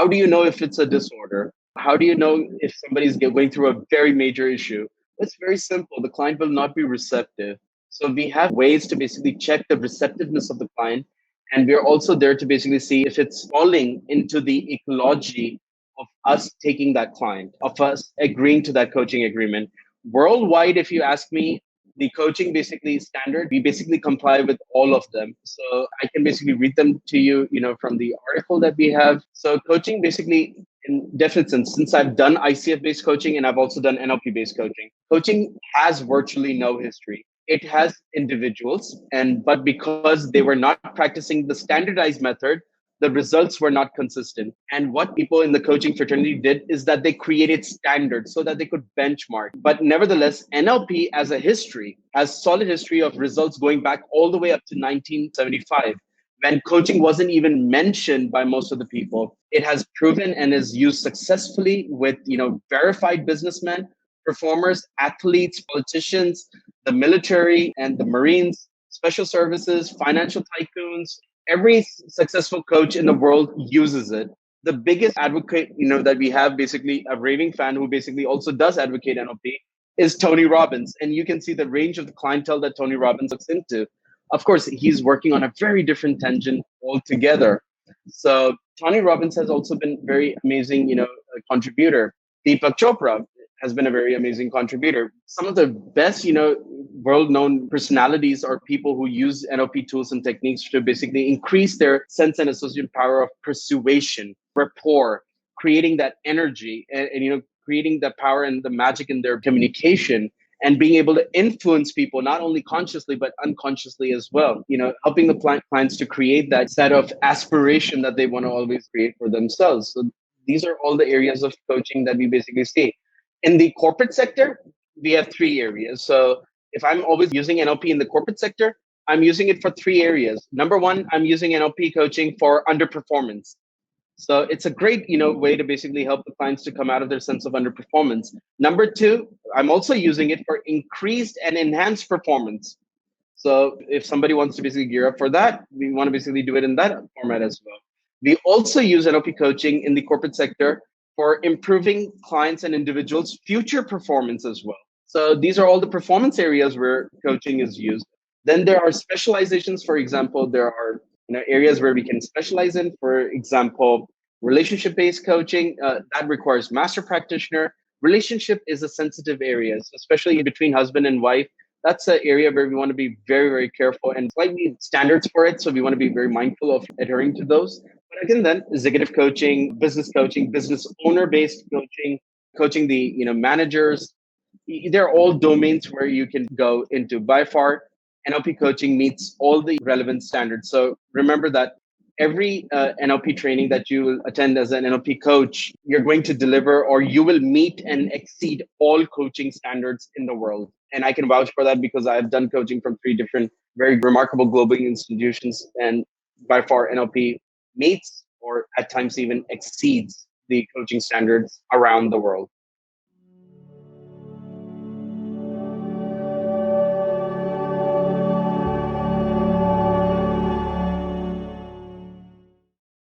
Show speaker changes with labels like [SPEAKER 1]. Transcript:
[SPEAKER 1] How do you know if it's a disorder? How do you know if somebody's going through a very major issue? It's very simple. The client will not be receptive. So we have ways to basically check the receptiveness of the client. And we're also there to basically see if it's falling into the ecology of us taking that client, of us agreeing to that coaching agreement. Worldwide, if you ask me, the coaching basically standard, we basically comply with all of them. So I can basically read them to you, from the article that we have. So coaching basically in definite sense, since I've done ICF based coaching and I've also done NLP based coaching, coaching has virtually no history. It has individuals, but because they were not practicing the standardized method, the results were not consistent. And what people in the coaching fraternity did is that they created standards so that they could benchmark. But nevertheless, NLP as a history has solid history of results going back all the way up to 1975, when coaching wasn't even mentioned by most of the people. It has proven and is used successfully with, verified businessmen, performers, athletes, politicians, the military and the Marines, special services, financial tycoons. Every successful coach in the world uses it. The biggest advocate, that we have, basically a raving fan who basically also does advocate NLP, is Tony Robbins. And you can see the range of the clientele that Tony Robbins looks into. Of course, he's working on a very different tangent altogether. So Tony Robbins has also been very amazing, contributor. Deepak Chopra has been a very amazing contributor. Some of the best, world-known personalities are people who use NLP tools and techniques to basically increase their sense and associative power of persuasion, rapport, creating that energy, and creating the power and the magic in their communication, and being able to influence people not only consciously but unconsciously as well. Helping the clients to create that set of aspiration that they want to always create for themselves. So these are all the areas of coaching that we basically see. In the corporate sector, we have three areas. So if I'm always using NLP in the corporate sector, I'm using it for three areas. Number one, I'm using NLP coaching for underperformance. So it's a great, way to basically help the clients to come out of their sense of underperformance. Number two, I'm also using it for increased and enhanced performance. So if somebody wants to basically gear up for that, we want to basically do it in that format as well. We also use NLP coaching in the corporate sector for improving clients and individuals' future performance as well. So these are all the performance areas where coaching is used. Then there are specializations. For example, there are areas where we can specialize in. For example, relationship-based coaching that requires master practitioner. Relationship is a sensitive area, so especially between husband and wife. That's an area where we want to be very, very careful and slightly standards for it. So we want to be very mindful of adhering to those. But again, then executive coaching, business owner-based coaching, coaching the managers. They're all domains where you can go into. By far, NLP coaching meets all the relevant standards. So remember that every NLP training that you will attend as an NLP coach, you're going to deliver, or you will meet and exceed all coaching standards in the world. And I can vouch for that because I've done coaching from three different very remarkable global institutions. And by far, NLP meets or at times even exceeds the coaching standards around the world.